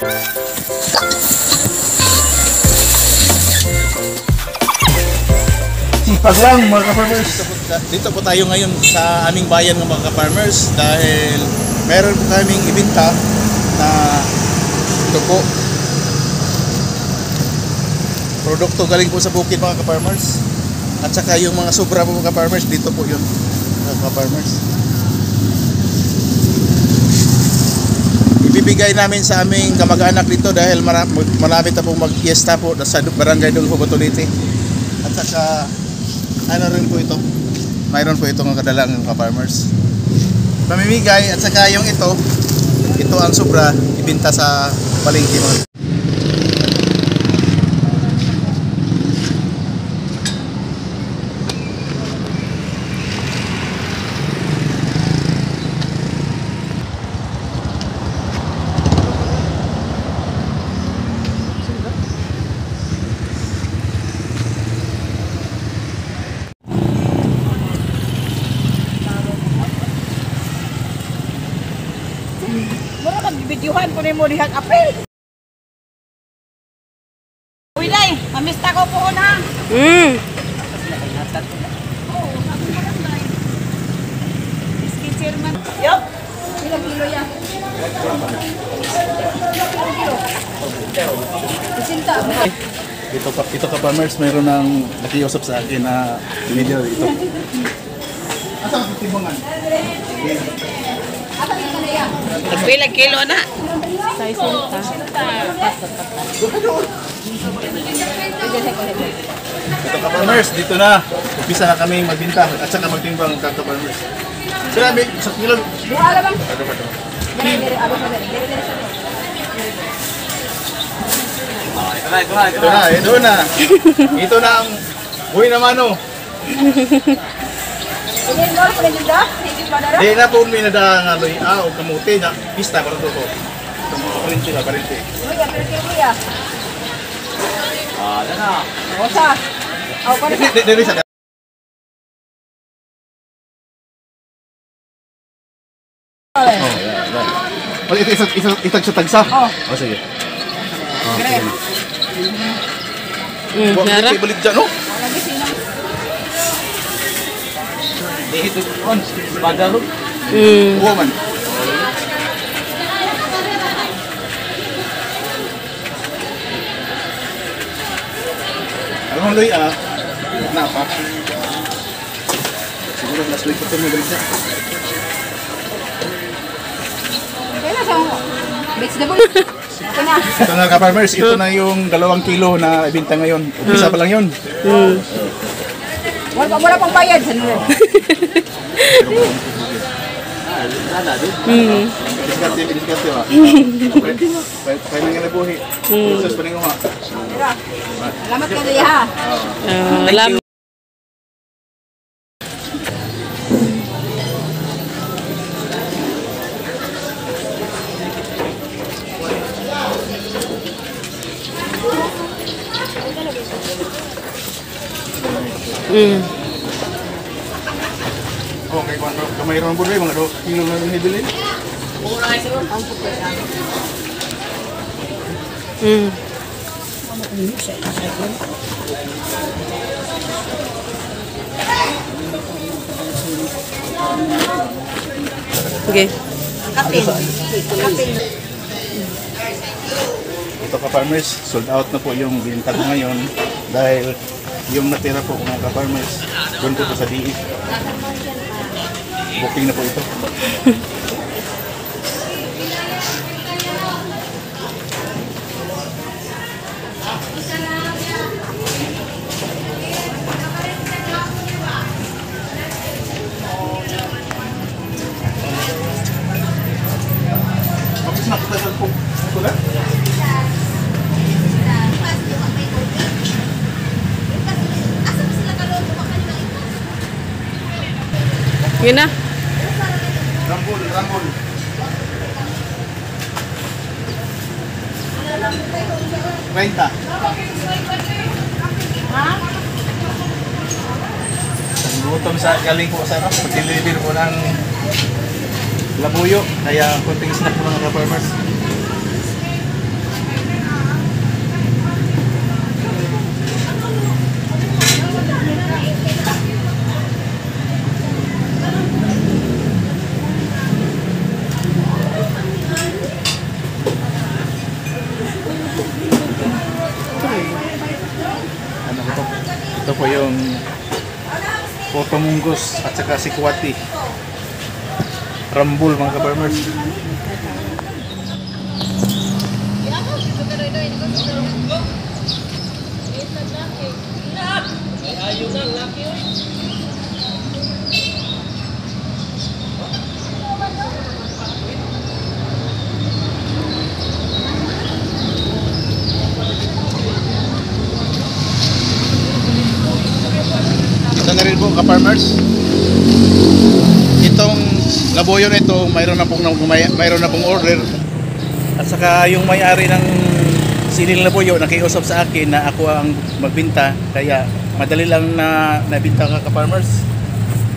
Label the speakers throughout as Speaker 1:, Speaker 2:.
Speaker 1: Sipag lang mga ka-farmers.
Speaker 2: Dito po tayo ngayon sa aming bayan ng mga ka-farmers dahil meron po kaming ibenta na ito po. Produkto galing po sa bukid mga ka-farmers. At saka yung mga sobra po mga ka-farmers, dito po yun mga ka-farmers. Ibibigay namin sa aming kamag-anak dito dahil malapit na po mag-fiesta po sa Barangay Dulfo Botolite. At saka ano rin po ito, mayroon po itong kadalang ng ka-farmers pamimigay. At saka yung ito ang sobra ibenta sa palengke mga.
Speaker 3: Mura mag-videohan ko na mo dihang apel. Uy, day, mamista ko po na. Biscuit chairman. Yup. Ilang kilo yan?
Speaker 2: Ito ka-farmers, mayroon ng nakiusap sa akin na video ito. Asa ang timbungan?
Speaker 3: Nagbilang kilo na.
Speaker 2: Ito ka-farmers, dito na. Umpisa na kami magbinta at saka magtimbang ka-farmers. Sinabi, sa kilo.
Speaker 3: Buhala bang?
Speaker 2: Ito na. Ito na ang buhay na mano.
Speaker 3: Ini mo ko nila.
Speaker 2: Di na po may nadaan na loy o kamuti na pista para to. Ito mo parente na parente.
Speaker 3: Uy, pero ya.
Speaker 2: Dana.
Speaker 3: Osa. Aw pa na.
Speaker 2: Dili sa. Oh, ito sa tagsa. Oh, sige. Nara. Balik dyan, no? Ito on, badalo. Woman. Alam mo, Loy, napa. Siguro last week ito mo balik dyan.
Speaker 3: Kaya sa vegetable.
Speaker 2: Ito na ka-farmers, ito na yung 2 kilo na ibenta ngayon. Umpisa pa lang yun.
Speaker 3: Wala pang bayad sa nila.
Speaker 2: Diskarte ba? Kaya nang yan nabuhi. Sus pa rin nga.
Speaker 3: Salamat ka niya ha.
Speaker 4: Salamat.
Speaker 2: Okay, kamay ron po rin, mga 2 kilo na nabili.
Speaker 4: Okay.
Speaker 2: Ito ka-farmers, sold out na po yung binta ko ngayon dahil yung natira po mga ka-farmers, doon po sa DE. Booking na po ito. Mabis na kita sa po. Ito na?
Speaker 4: Yun na.
Speaker 2: Rambol. Renta.
Speaker 3: Ha?
Speaker 2: Gutom sa galing po sa pag-deliver po ng labuyo. Kaya konting snack po mga ka-farmers. Potomunggos at saka Sikwati. Rambul mga ka-farmers. Ito na rin po ka-farmers. Itong laboyo na ito, mayroon na pong order. At saka yung may-ari ng sinil laboyo nakiusap sa akin na ako ang magbinta, kaya madali lang na nabinta ka-farmers.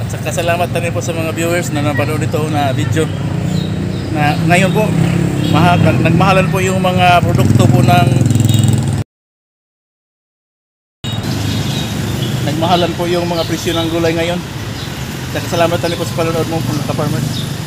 Speaker 2: At saka salamat na rin po sa mga viewers na napanood ito na video. Na ngayon po, nagmahalan po yung mga produkto po nagmahalan po yung mga presyo ng gulay ngayon. Salamat na rin po sa panonood mo mga ka-farmers.